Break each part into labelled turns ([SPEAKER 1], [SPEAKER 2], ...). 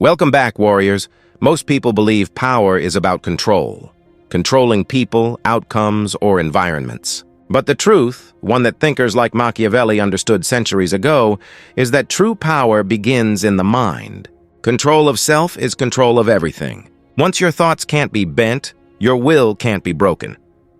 [SPEAKER 1] Welcome back, warriors. Most people believe power is about control, controlling people, outcomes, or environments. But the truth, one that thinkers like Machiavelli understood centuries ago, is that true power begins in the mind. Control of self is control of everything. Once your thoughts can't be bent, your will can't be broken.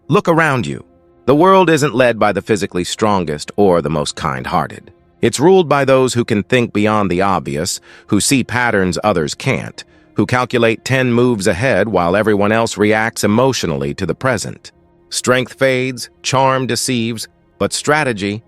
[SPEAKER 1] Look around you. The world isn't led by the physically strongest or the most kind-hearted. It's ruled by those who can think beyond the obvious, who see patterns others can't, who calculate 10 moves ahead while everyone else reacts emotionally to the present. Strength fades, charm deceives, but strategy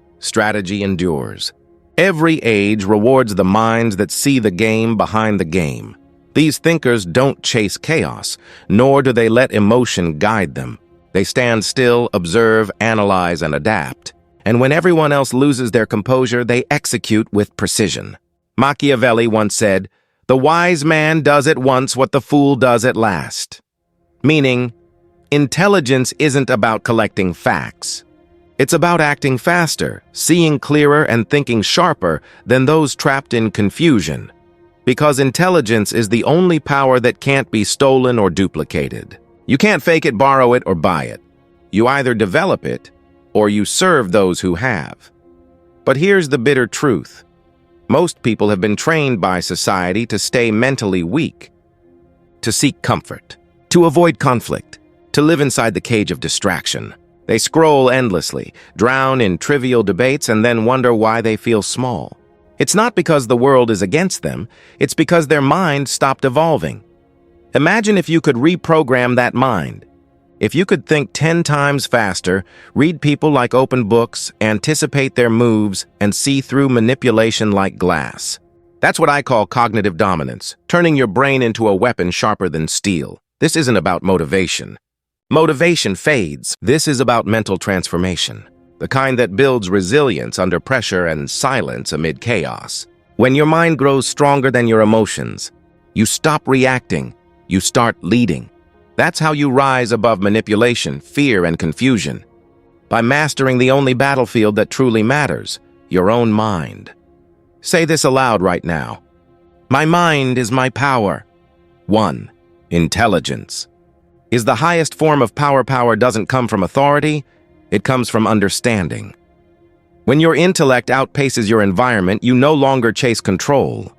[SPEAKER 1] endures. Every age rewards the minds that see the game behind the game. These thinkers don't chase chaos, nor do they let emotion guide them. They stand still, observe, analyze, and adapt. And when everyone else loses their composure, they execute with precision. Machiavelli once said, "The wise man does at once what the fool does at last." Meaning, intelligence isn't about collecting facts. It's about acting faster, seeing clearer, and thinking sharper than those trapped in confusion. Because intelligence is the only power that can't be stolen or duplicated. You can't fake it, borrow it, or buy it. You either develop it, or you serve those who have. But here's the bitter truth. Most people have been trained by society to stay mentally weak, to seek comfort, to avoid conflict, to live inside the cage of distraction. They scroll endlessly, drown in trivial debates, and then wonder why they feel small. It's not because the world is against them, it's because their mind stopped evolving. Imagine if you could reprogram that mind. If you could think 10 times faster, read people like open books, anticipate their moves, and see through manipulation like glass. That's what I call cognitive dominance, turning your brain into a weapon sharper than steel. This isn't about motivation. Motivation fades. This is about mental transformation, the kind that builds resilience under pressure and silence amid chaos. When your mind grows stronger than your emotions, you stop reacting, you start leading. That's how you rise above manipulation, fear, and confusion. By mastering the only battlefield that truly matters, your own mind. Say this aloud right now. My mind is my power. 1. Intelligence. Is the highest form of power. Power doesn't come from authority, it comes from understanding. When your intellect outpaces your environment, you no longer chase control.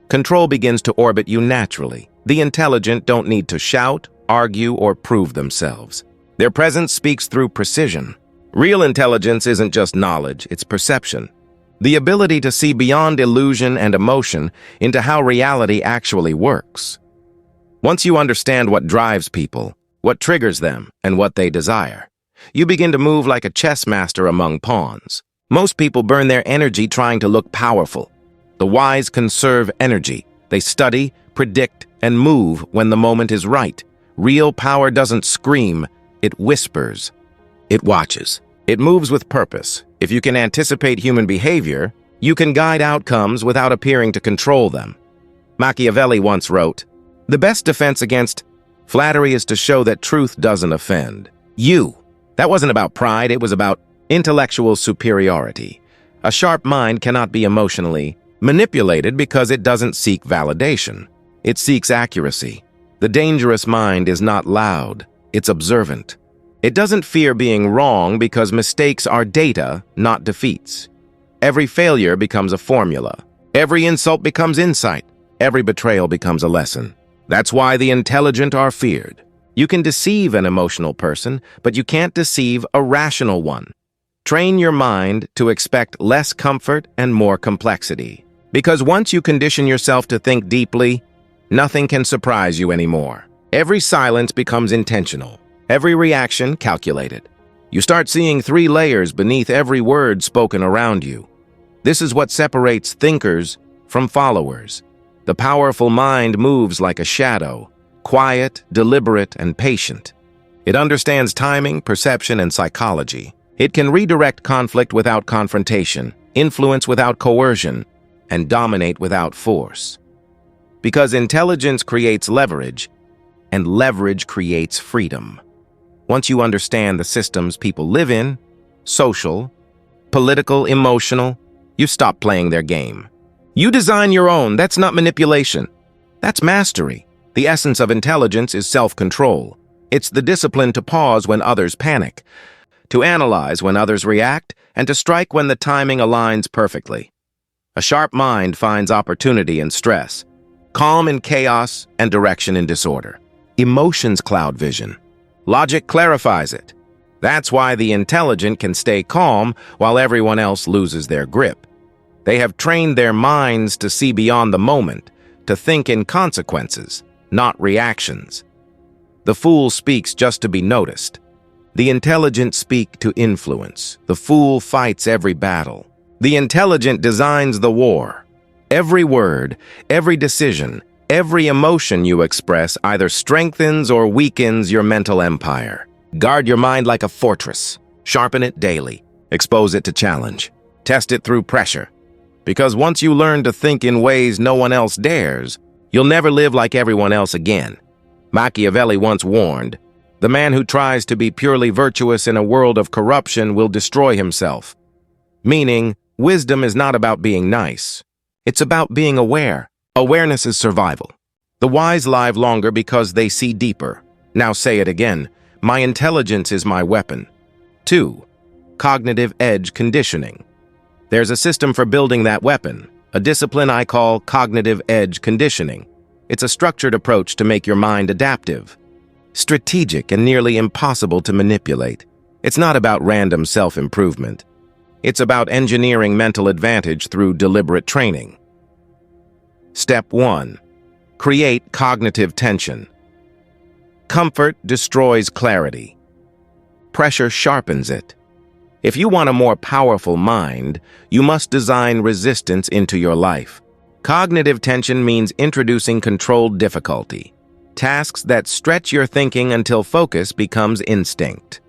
[SPEAKER 1] Control begins to orbit you naturally. The intelligent don't need to shout, argue, or prove themselves. Their presence speaks through precision. Real intelligence isn't just knowledge, it's perception. The ability to see beyond illusion and emotion into how reality actually works. Once you understand what drives people, what triggers them, and what they desire, you begin to move like a chess master among pawns. Most people burn their energy trying to look powerful. The wise conserve energy. They study, predict, and move when the moment is right. Real power doesn't scream, it whispers. It watches. It moves with purpose. If you can anticipate human behavior, you can guide outcomes without appearing to control them. Machiavelli once wrote, "The best defense against flattery is to show that truth doesn't offend." That wasn't about pride, it was about intellectual superiority. A sharp mind cannot be emotionally manipulated because it doesn't seek validation. It seeks accuracy. The dangerous mind is not loud, it's observant. It doesn't fear being wrong because mistakes are data, not defeats. Every failure becomes a formula. Every insult becomes insight. Every betrayal becomes a lesson. That's why the intelligent are feared. You can deceive an emotional person, but you can't deceive a rational one. Train your mind to expect less comfort and more complexity. Because once you condition yourself to think deeply, nothing can surprise you anymore. Every silence becomes intentional. Every reaction calculated. You start seeing 3 layers beneath every word spoken around you. This is what separates thinkers from followers. The powerful mind moves like a shadow, quiet, deliberate, and patient. It understands timing, perception, and psychology. It can redirect conflict without confrontation, influence without coercion, and dominate without force. Because intelligence creates leverage, and leverage creates freedom. Once you understand the systems people live in, social, political, emotional, you stop playing their game. You design your own. That's not manipulation. That's mastery. The essence of intelligence is self-control. It's the discipline to pause when others panic, to analyze when others react, and to strike when the timing aligns perfectly. A sharp mind finds opportunity in stress, calm in chaos, and direction in disorder. Emotions cloud vision. Logic clarifies it. That's why the intelligent can stay calm while everyone else loses their grip. They have trained their minds to see beyond the moment, to think in consequences, not reactions. The fool speaks just to be noticed. The intelligent speak to influence. The fool fights every battle. The intelligent designs the war. Every word, every decision, every emotion you express either strengthens or weakens your mental empire. Guard your mind like a fortress. Sharpen it daily. Expose it to challenge. Test it through pressure. Because once you learn to think in ways no one else dares, you'll never live like everyone else again. Machiavelli once warned, "The man who tries to be purely virtuous in a world of corruption will destroy himself." Meaning, wisdom is not about being nice. It's about being aware. Awareness is survival. The wise live longer because they see deeper. Now say it again. My intelligence is my weapon. 2. Cognitive edge conditioning. There's a system for building that weapon, a discipline I call cognitive edge conditioning. It's a structured approach to make your mind adaptive, strategic, and nearly impossible to manipulate. It's not about random self-improvement. It's about engineering mental advantage through deliberate training. Step 1. Create cognitive tension. Comfort destroys clarity. Pressure sharpens it. If you want a more powerful mind, you must design resistance into your life. Cognitive tension means introducing controlled difficulty, tasks that stretch your thinking until focus becomes instinct.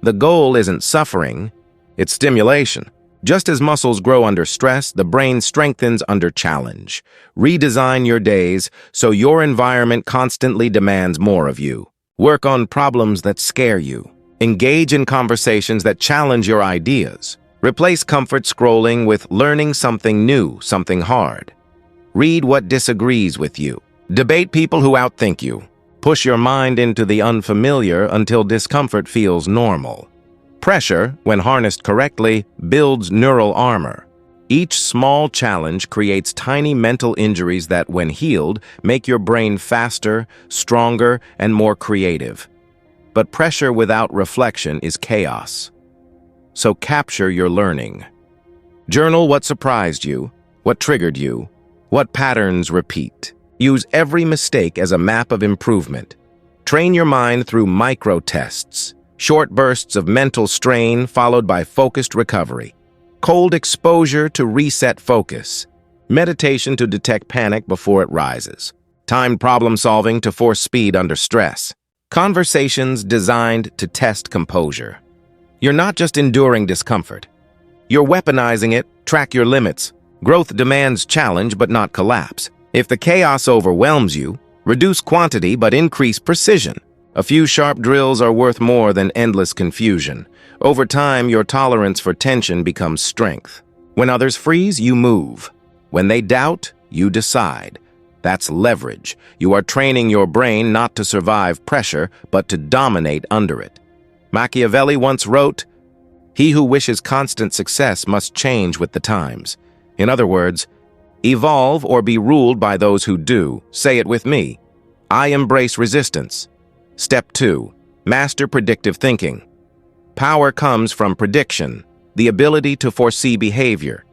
[SPEAKER 1] The goal isn't suffering, it's stimulation. Just as muscles grow under stress, the brain strengthens under challenge. Redesign your days so your environment constantly demands more of you. Work on problems that scare you. Engage in conversations that challenge your ideas. Replace comfort scrolling with learning something new, something hard. Read what disagrees with you. Debate people who outthink you. Push your mind into the unfamiliar until discomfort feels normal. Pressure, when harnessed correctly, builds neural armor. Each small challenge creates tiny mental injuries that, when healed, make your brain faster, stronger, and more creative. But pressure without reflection is chaos. So capture your learning. Journal what surprised you, what triggered you, what patterns repeat. Use every mistake as a map of improvement. Train your mind through micro-tests, short bursts of mental strain followed by focused recovery. Cold exposure to reset focus. Meditation to detect panic before it rises. Timed problem-solving to force speed under stress. Conversations designed to test composure. You're not just enduring discomfort. You're weaponizing it. Track your limits. Growth demands challenge but not collapse. If the chaos overwhelms you, reduce quantity but increase precision. A few sharp drills are worth more than endless confusion. Over time, your tolerance for tension becomes strength. When others freeze, you move. When they doubt, you decide. That's leverage. You are training your brain not to survive pressure, but to dominate under it. Machiavelli once wrote, "He who wishes constant success must change with the times." In other words, evolve or be ruled by those who do. Say it with me. I embrace resistance. Step 2. Master predictive thinking. Power comes from prediction, the ability to foresee behavior,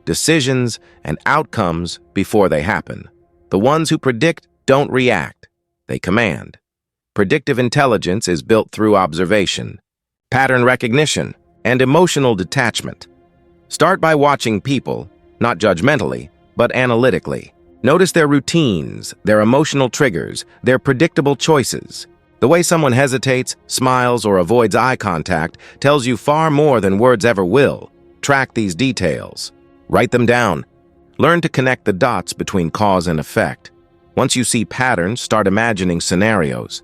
[SPEAKER 1] decisions, and outcomes before they happen. The ones who predict don't react, they command. Predictive intelligence is built through observation, pattern recognition, and emotional detachment. Start by watching people, not judgmentally, but analytically. Notice their routines, their emotional triggers, their predictable choices. The way someone hesitates, smiles, or avoids eye contact tells you far more than words ever will. Track these details. Write them down. Learn to connect the dots between cause and effect. Once you see patterns, start imagining scenarios.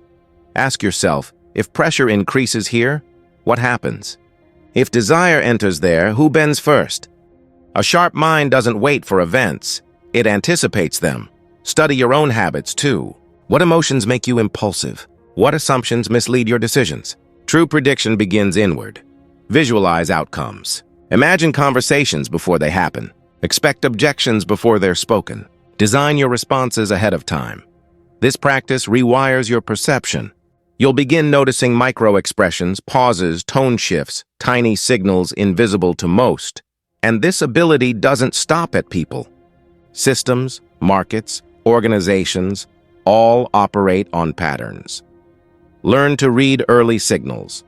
[SPEAKER 1] Ask yourself, if pressure increases here, what happens? If desire enters there, who bends first? A sharp mind doesn't wait for events. It anticipates them. Study your own habits, too. What emotions make you impulsive? What assumptions mislead your decisions? True prediction begins inward. Visualize outcomes. Imagine conversations before they happen. Expect objections before they're spoken. Design your responses ahead of time. This practice rewires your perception. You'll begin noticing micro-expressions, pauses, tone shifts, tiny signals invisible to most. And this ability doesn't stop at people. Systems, markets, organizations, all operate on patterns. Learn to read early signals.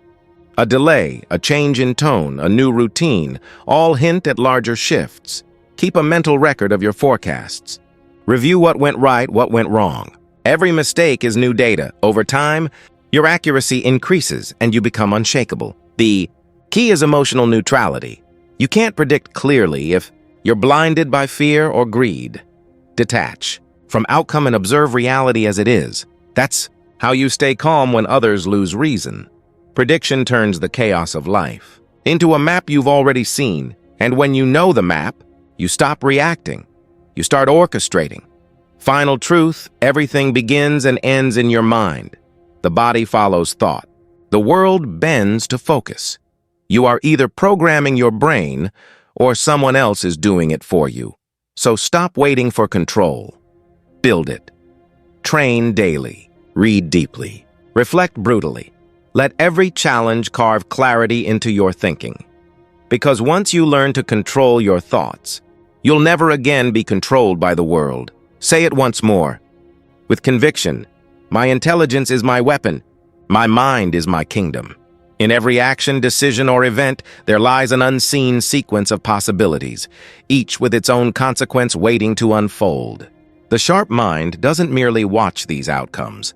[SPEAKER 1] A delay, a change in tone, a new routine, all hint at larger shifts. Keep a mental record of your forecasts. Review what went right, what went wrong. Every mistake is new data. Over time, your accuracy increases and you become unshakable. The key is emotional neutrality. You can't predict clearly if you're blinded by fear or greed. Detach from outcome and observe reality as it is. That's how you stay calm when others lose reason. Prediction turns the chaos of life into a map you've already seen, and when you know the map, you stop reacting. You start orchestrating. Final truth, everything begins and ends in your mind. The body follows thought. The world bends to focus. You are either programming your brain or someone else is doing it for you. So stop waiting for control. Build it. Train daily. Read deeply. Reflect brutally. Let every challenge carve clarity into your thinking. Because once you learn to control your thoughts, you'll never again be controlled by the world. Say it once more. With conviction, my intelligence is my weapon. My mind is my kingdom. In every action, decision, or event, there lies an unseen sequence of possibilities, each with its own consequence waiting to unfold. The sharp mind doesn't merely watch these outcomes.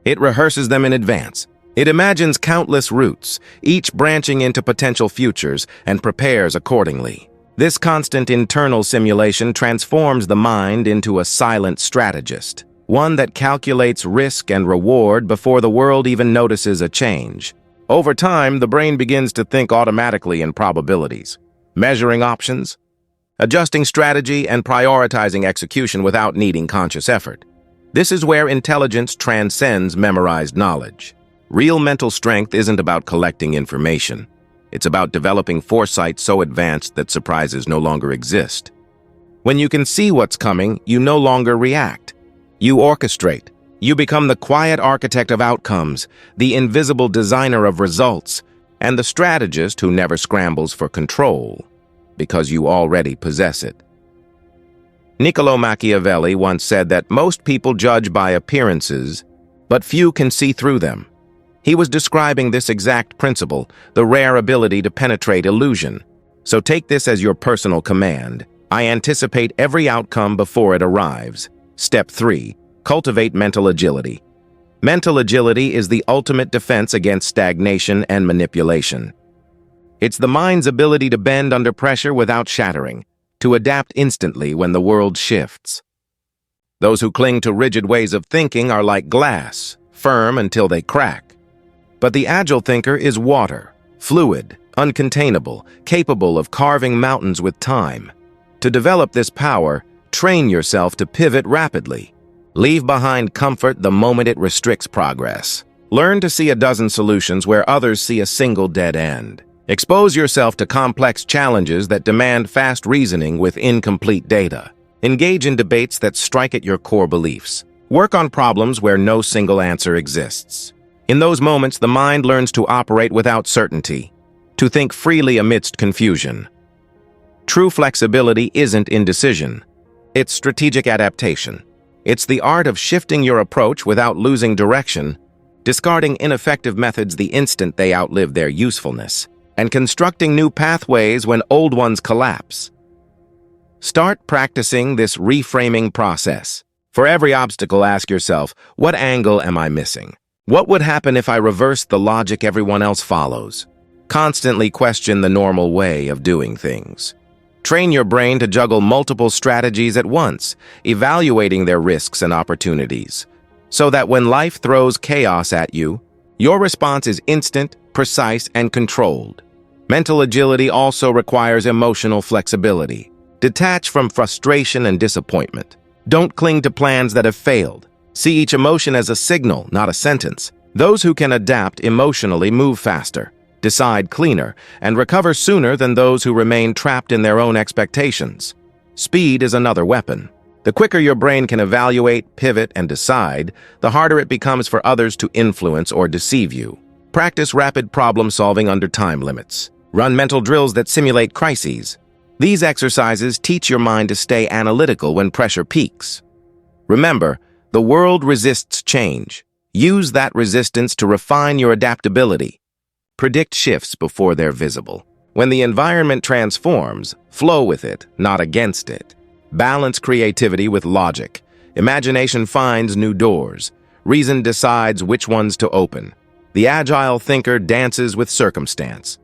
[SPEAKER 1] It rehearses them in advance. It imagines countless routes, each branching into potential futures, and prepares accordingly. This constant internal simulation transforms the mind into a silent strategist, one that calculates risk and reward before the world even notices a change. Over time, the brain begins to think automatically in probabilities, measuring options, adjusting strategy, and prioritizing execution without needing conscious effort. This is where intelligence transcends memorized knowledge. Real mental strength isn't about collecting information. It's about developing foresight so advanced that surprises no longer exist. When you can see what's coming, you no longer react. You orchestrate. You become the quiet architect of outcomes, the invisible designer of results, and the strategist who never scrambles for control, because you already possess it. Niccolo Machiavelli once said that most people judge by appearances, but few can see through them. He was describing this exact principle, the rare ability to penetrate illusion. So take this as your personal command. I anticipate every outcome before it arrives. Step 3. Cultivate mental agility. Mental agility is the ultimate defense against stagnation and manipulation. It's the mind's ability to bend under pressure without shattering, to adapt instantly when the world shifts. Those who cling to rigid ways of thinking are like glass, firm until they crack. But the agile thinker is water, fluid, uncontainable, capable of carving mountains with time. To develop this power, train yourself to pivot rapidly. Leave behind comfort the moment it restricts progress. Learn to see a dozen solutions where others see a single dead end. Expose yourself to complex challenges that demand fast reasoning with incomplete data. Engage in debates that strike at your core beliefs. Work on problems where no single answer exists. In those moments, the mind learns to operate without certainty, to think freely amidst confusion. True flexibility isn't indecision. It's strategic adaptation. It's the art of shifting your approach without losing direction, discarding ineffective methods the instant they outlive their usefulness, and constructing new pathways when old ones collapse. Start practicing this reframing process. For every obstacle, ask yourself, what angle am I missing? What would happen if I reversed the logic everyone else follows? Constantly question the normal way of doing things. Train your brain to juggle multiple strategies at once, evaluating their risks and opportunities, so that when life throws chaos at you, your response is instant, precise, and controlled. Mental agility also requires emotional flexibility. Detach from frustration and disappointment. Don't cling to plans that have failed. See each emotion as a signal, not a sentence. Those who can adapt emotionally move faster, decide cleaner, and recover sooner than those who remain trapped in their own expectations. Speed is another weapon. The quicker your brain can evaluate, pivot, and decide, the harder it becomes for others to influence or deceive you. Practice rapid problem-solving under time limits. Run mental drills that simulate crises. These exercises teach your mind to stay analytical when pressure peaks. Remember, the world resists change. Use that resistance to refine your adaptability. Predict shifts before they're visible. When the environment transforms, flow with it, not against it. Balance creativity with logic. Imagination finds new doors. Reason decides which ones to open. The agile thinker dances with circumstance.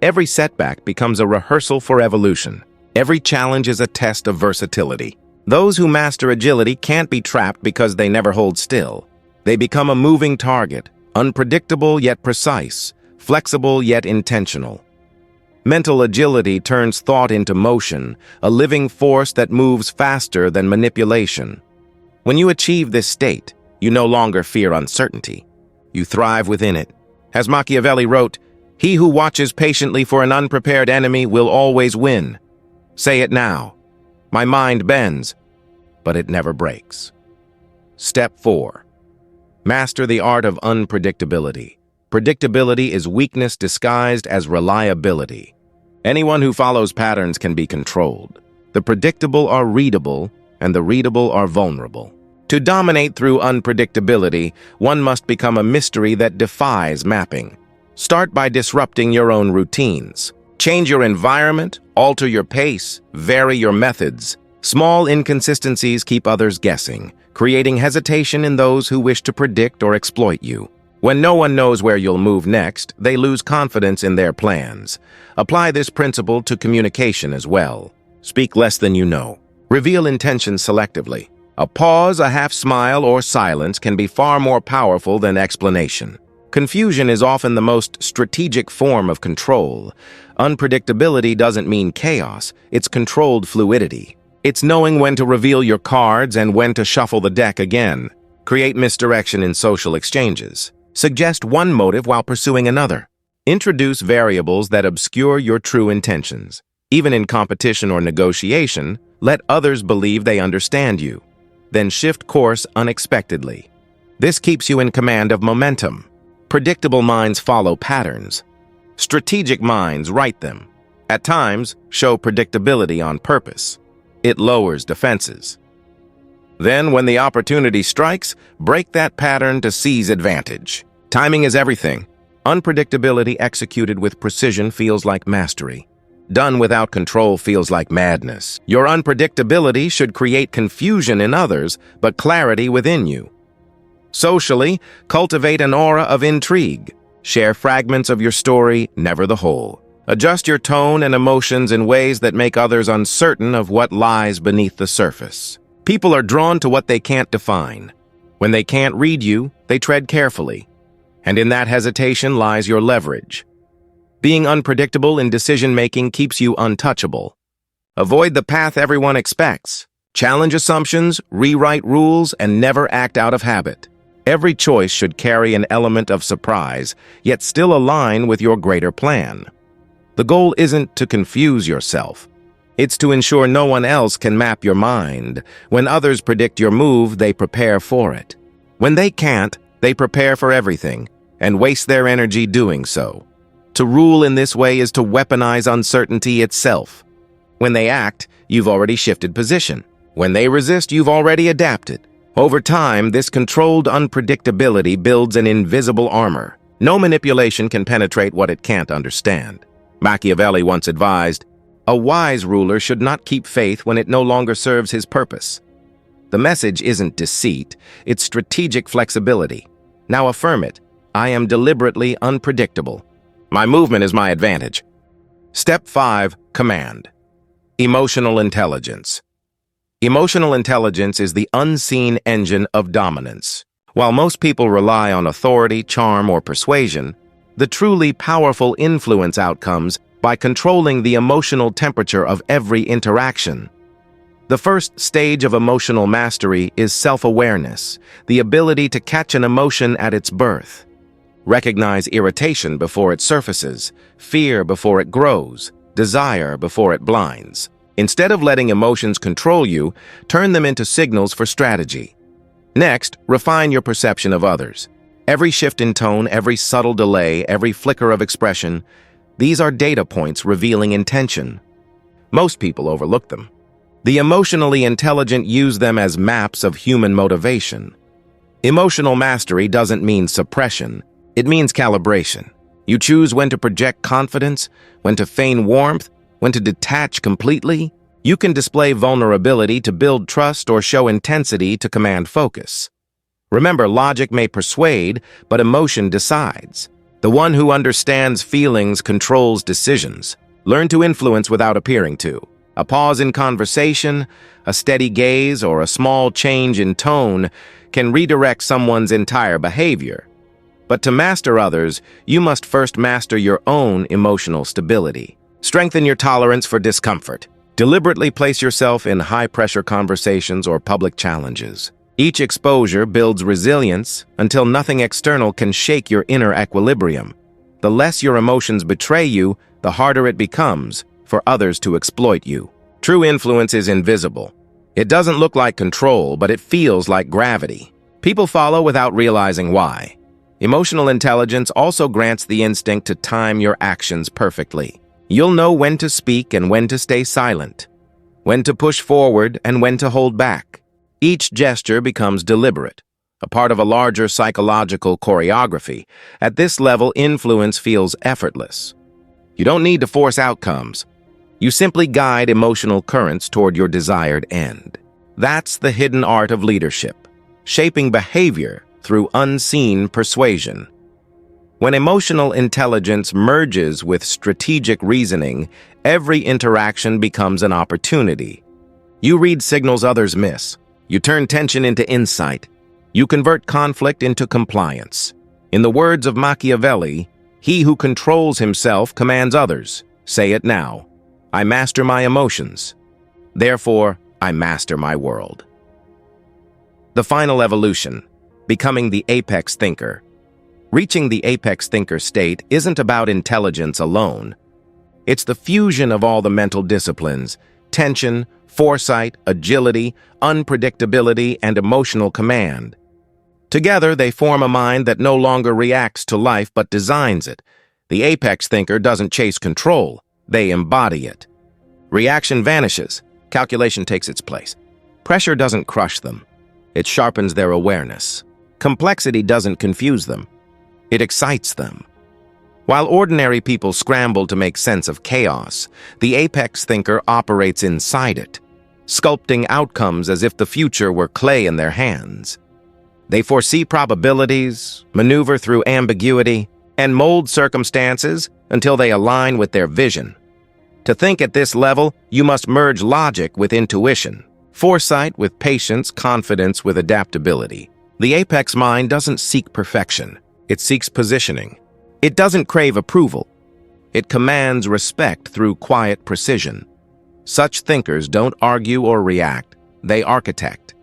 [SPEAKER 1] Every setback becomes a rehearsal for evolution. Every challenge is a test of versatility. Those who master agility can't be trapped because they never hold still. They become a moving target, unpredictable yet precise, flexible yet intentional. Mental agility turns thought into motion, a living force that moves faster than manipulation. When you achieve this state, you no longer fear uncertainty. You thrive within it. As Machiavelli wrote, "He who watches patiently for an unprepared enemy will always win." Say it now. My mind bends, but it never breaks. Step 4. Master the art of unpredictability. Predictability is weakness disguised as reliability. Anyone who follows patterns can be controlled. The predictable are readable, and the readable are vulnerable. To dominate through unpredictability, one must become a mystery that defies mapping. Start by disrupting your own routines. Change your environment, alter your pace, vary your methods. Small inconsistencies keep others guessing, creating hesitation in those who wish to predict or exploit you. When no one knows where you'll move next, they lose confidence in their plans. Apply this principle to communication as well. Speak less than you know. Reveal intentions selectively. A pause, a half smile, or silence can be far more powerful than explanation. Confusion is often the most strategic form of control. Unpredictability doesn't mean chaos, it's controlled fluidity. It's knowing when to reveal your cards and when to shuffle the deck again. Create misdirection in social exchanges. Suggest one motive while pursuing another. Introduce variables that obscure your true intentions. Even in competition or negotiation, let others believe they understand you. Then shift course unexpectedly. This keeps you in command of momentum. Predictable minds follow patterns. Strategic minds write them. At times, show predictability on purpose. It lowers defenses. Then, when the opportunity strikes, break that pattern to seize advantage. Timing is everything. Unpredictability executed with precision feels like mastery. Done without control feels like madness. Your unpredictability should create confusion in others, but clarity within you. Socially, cultivate an aura of intrigue. Share fragments of your story, never the whole. Adjust your tone and emotions in ways that make others uncertain of what lies beneath the surface. People are drawn to what they can't define. When they can't read you, they tread carefully. And in that hesitation lies your leverage. Being unpredictable in decision-making keeps you untouchable. Avoid the path everyone expects. Challenge assumptions, rewrite rules, and never act out of habit. Every choice should carry an element of surprise, yet still align with your greater plan. The goal isn't to confuse yourself. It's to ensure no one else can map your mind. When others predict your move, they prepare for it. When they can't, they prepare for everything, and waste their energy doing so. To rule in this way is to weaponize uncertainty itself. When they act, you've already shifted position. When they resist, you've already adapted. Over time, this controlled unpredictability builds an invisible armor. No manipulation can penetrate what it can't understand. Machiavelli once advised, "A wise ruler should not keep faith when it no longer serves his purpose." The message isn't deceit, it's strategic flexibility. Now affirm it. I am deliberately unpredictable. My movement is my advantage. Step 5. Command. Emotional intelligence. Emotional intelligence is the unseen engine of dominance. While most people rely on authority, charm, or persuasion, the truly powerful influence outcomes by controlling the emotional temperature of every interaction. The first stage of emotional mastery is self-awareness, the ability to catch an emotion at its birth. Recognize irritation before it surfaces, fear before it grows, desire before it blinds. Instead of letting emotions control you, turn them into signals for strategy. Next, refine your perception of others. Every shift in tone, every subtle delay, every flicker of expression, these are data points revealing intention. Most people overlook them. The emotionally intelligent use them as maps of human motivation. Emotional mastery doesn't mean suppression. It means calibration. You choose when to project confidence, when to feign warmth, when to detach completely. You can display vulnerability to build trust or show intensity to command focus. Remember, logic may persuade, but emotion decides. The one who understands feelings controls decisions. Learn to influence without appearing to. A pause in conversation, a steady gaze, or a small change in tone can redirect someone's entire behavior. But to master others, you must first master your own emotional stability. Strengthen your tolerance for discomfort. Deliberately place yourself in high-pressure conversations or public challenges. Each exposure builds resilience until nothing external can shake your inner equilibrium. The less your emotions betray you, the harder it becomes for others to exploit you. True influence is invisible. It doesn't look like control, but it feels like gravity. People follow without realizing why. Emotional intelligence also grants the instinct to time your actions perfectly. You'll know when to speak and when to stay silent, when to push forward and when to hold back. Each gesture becomes deliberate, a part of a larger psychological choreography. At this level, influence feels effortless. You don't need to force outcomes. You simply guide emotional currents toward your desired end. That's the hidden art of leadership, shaping behavior through unseen persuasion. When emotional intelligence merges with strategic reasoning, every interaction becomes an opportunity. You read signals others miss. You turn tension into insight. You convert conflict into compliance. In the words of Machiavelli, "He who controls himself commands others." Say it now. I master my emotions. Therefore, I master my world. The final evolution, becoming the apex thinker. Reaching the apex thinker state isn't about intelligence alone. It's the fusion of all the mental disciplines: tension, foresight, agility, unpredictability, and emotional command. Together, they form a mind that no longer reacts to life but designs it. The apex thinker doesn't chase control, they embody it. Reaction vanishes, calculation takes its place. Pressure doesn't crush them, it sharpens their awareness. Complexity doesn't confuse them, it excites them. While ordinary people scramble to make sense of chaos, the apex thinker operates inside it, sculpting outcomes as if the future were clay in their hands. They foresee probabilities, maneuver through ambiguity, and mold circumstances until they align with their vision. To think at this level, you must merge logic with intuition, foresight with patience, confidence with adaptability. The apex mind doesn't seek perfection. It seeks positioning. It doesn't crave approval. It commands respect through quiet precision. Such thinkers don't argue or react. They architect.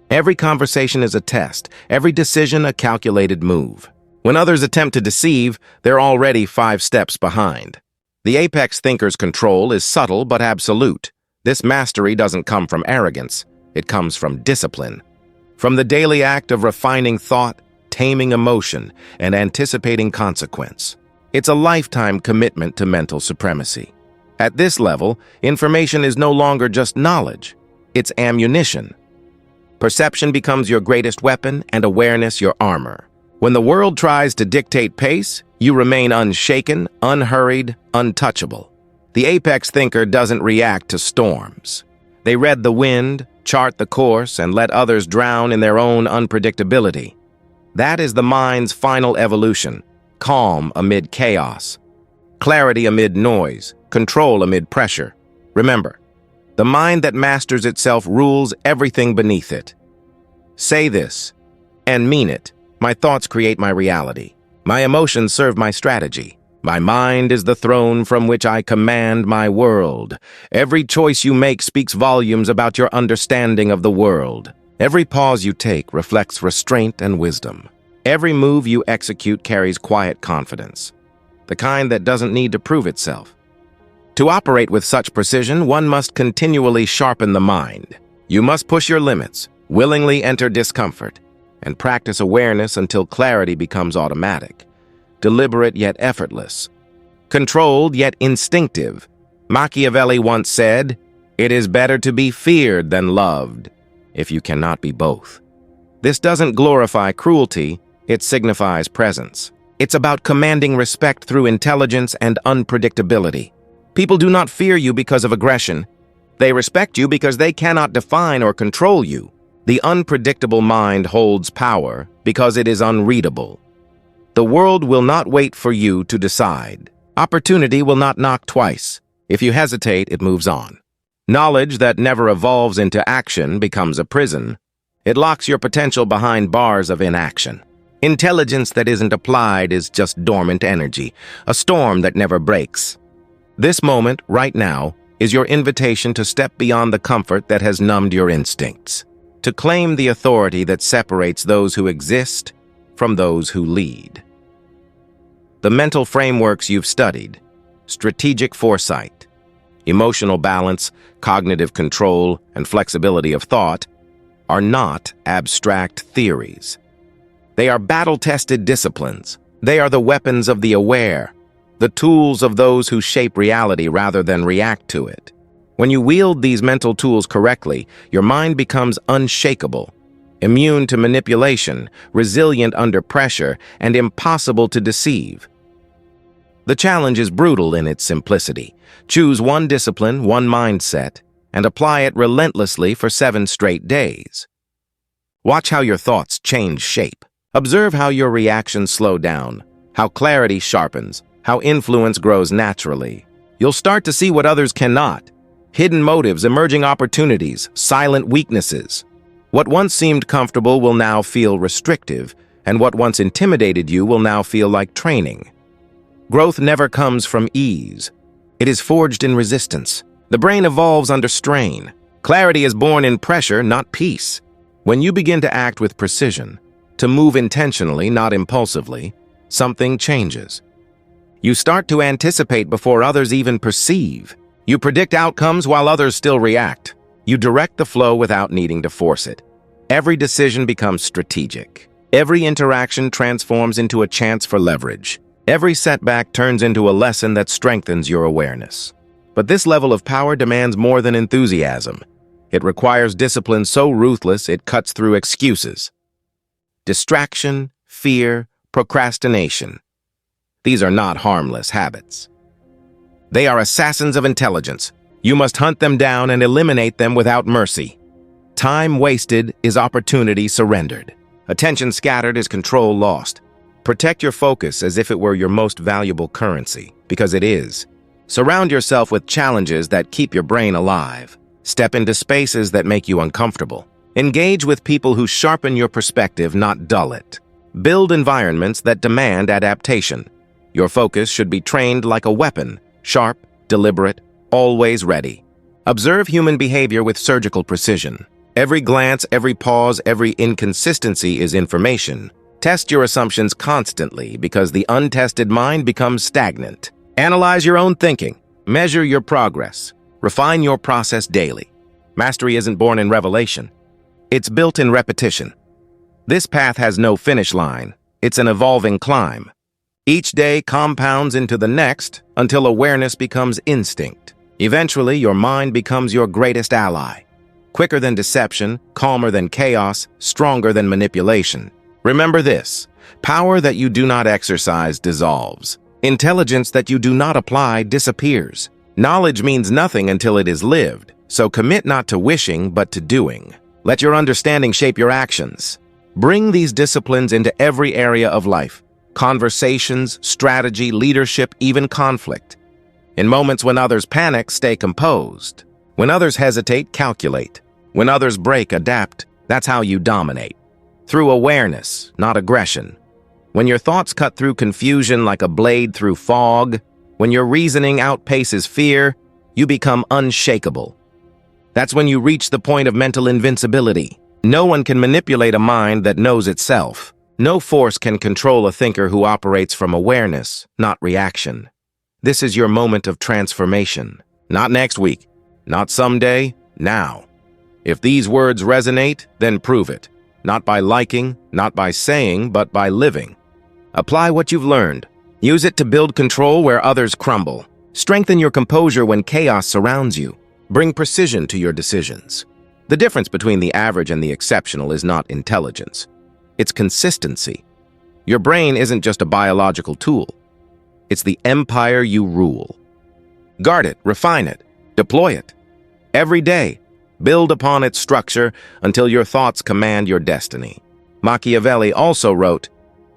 [SPEAKER 1] Every conversation is a test, every decision a calculated move. When others attempt to deceive, they're already 5 steps behind. The apex thinker's control is subtle but absolute. This mastery doesn't come from arrogance. It comes from discipline. From the daily act of refining thought, taming emotion, and anticipating consequence. It's a lifetime commitment to mental supremacy. At this level, information is no longer just knowledge, it's ammunition. Perception becomes your greatest weapon and awareness your armor. When the world tries to dictate pace, you remain unshaken, unhurried, untouchable. The apex thinker doesn't react to storms. They read the wind, chart the course, and let others drown in their own unpredictability. That is the mind's final evolution: calm amid chaos, clarity amid noise, control amid pressure. Remember, the mind that masters itself rules everything beneath it. Say this, and mean it: my thoughts create my reality. My emotions serve my strategy. My mind is the throne from which I command my world. Every choice you make speaks volumes about your understanding of the world. Every pause you take reflects restraint and wisdom. Every move you execute carries quiet confidence, the kind that doesn't need to prove itself. To operate with such precision, one must continually sharpen the mind. You must push your limits, willingly enter discomfort, and practice awareness until clarity becomes automatic, deliberate yet effortless, controlled yet instinctive. Machiavelli once said, "It is better to be feared than loved, if you cannot be both." This doesn't glorify cruelty, it signifies presence. It's about commanding respect through intelligence and unpredictability. People do not fear you because of aggression. They respect you because they cannot define or control you. The unpredictable mind holds power because it is unreadable. The world will not wait for you to decide. Opportunity will not knock twice. If you hesitate, it moves on. Knowledge that never evolves into action becomes a prison. It locks your potential behind bars of inaction. Intelligence that isn't applied is just dormant energy, a storm that never breaks. This moment, right now, is your invitation to step beyond the comfort that has numbed your instincts, to claim the authority that separates those who exist from those who lead. The mental frameworks you've studied, strategic foresight, emotional balance, cognitive control, and flexibility of thought, are not abstract theories. They are battle-tested disciplines. They are the weapons of the aware, the tools of those who shape reality rather than react to it. When you wield these mental tools correctly, your mind becomes unshakable, immune to manipulation, resilient under pressure, and impossible to deceive. The challenge is brutal in its simplicity. Choose one discipline, one mindset, and apply it relentlessly for 7 straight days. Watch how your thoughts change shape. Observe how your reactions slow down, how clarity sharpens, how influence grows naturally. You'll start to see what others cannot. Hidden motives, emerging opportunities, silent weaknesses. What once seemed comfortable will now feel restrictive, and what once intimidated you will now feel like training. Growth never comes from ease. It is forged in resistance. The brain evolves under strain. Clarity is born in pressure, not peace. When you begin to act with precision, to move intentionally, not impulsively, something changes. You start to anticipate before others even perceive. You predict outcomes while others still react. You direct the flow without needing to force it. Every decision becomes strategic. Every interaction transforms into a chance for leverage. Every setback turns into a lesson that strengthens your awareness. But this level of power demands more than enthusiasm. It requires discipline so ruthless it cuts through excuses. Distraction, fear, procrastination. These are not harmless habits. They are assassins of intelligence. You must hunt them down and eliminate them without mercy. Time wasted is opportunity surrendered. Attention scattered is control lost. Protect your focus as if it were your most valuable currency, because it is. Surround yourself with challenges that keep your brain alive. Step into spaces that make you uncomfortable. Engage with people who sharpen your perspective, not dull it. Build environments that demand adaptation. Your focus should be trained like a weapon, sharp, deliberate, always ready. Observe human behavior with surgical precision. Every glance, every pause, every inconsistency is information. Test your assumptions constantly because the untested mind becomes stagnant. Analyze your own thinking. Measure your progress. Refine your process daily. Mastery isn't born in revelation. It's built in repetition. This path has no finish line. It's an evolving climb. Each day compounds into the next until awareness becomes instinct. Eventually, your mind becomes your greatest ally. Quicker than deception, calmer than chaos, stronger than manipulation. Remember this: power that you do not exercise dissolves. Intelligence that you do not apply disappears. Knowledge means nothing until it is lived, so commit not to wishing but to doing. Let your understanding shape your actions. Bring these disciplines into every area of life: conversations, strategy, leadership, even conflict. In moments when others panic, stay composed. When others hesitate, calculate. When others break, adapt. That's how you dominate. Through awareness, not aggression. When your thoughts cut through confusion like a blade through fog, when your reasoning outpaces fear, you become unshakable. That's when you reach the point of mental invincibility. No one can manipulate a mind that knows itself. No force can control a thinker who operates from awareness, not reaction. This is your moment of transformation. Not next week, not someday, now. If these words resonate, then prove it. Not by liking, not by saying, but by living. Apply what you've learned. Use it to build control where others crumble. Strengthen your composure when chaos surrounds you. Bring precision to your decisions. The difference between the average and the exceptional is not intelligence. It's consistency. Your brain isn't just a biological tool. It's the empire you rule. Guard it, refine it, deploy it. Every day, build upon its structure until your thoughts command your destiny. Machiavelli also wrote,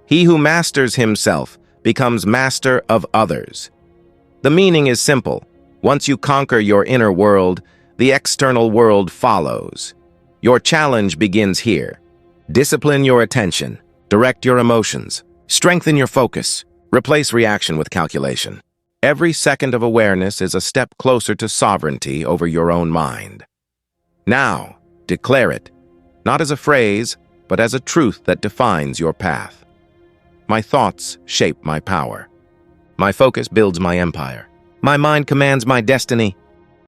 [SPEAKER 1] "He who masters himself becomes master of others." The meaning is simple. Once you conquer your inner world, the external world follows. Your challenge begins here. Discipline your attention, direct your emotions, strengthen your focus, replace reaction with calculation. Every second of awareness is a step closer to sovereignty over your own mind. Now, declare it, not as a phrase, but as a truth that defines your path. My thoughts shape my power. My focus builds my empire. My mind commands my destiny.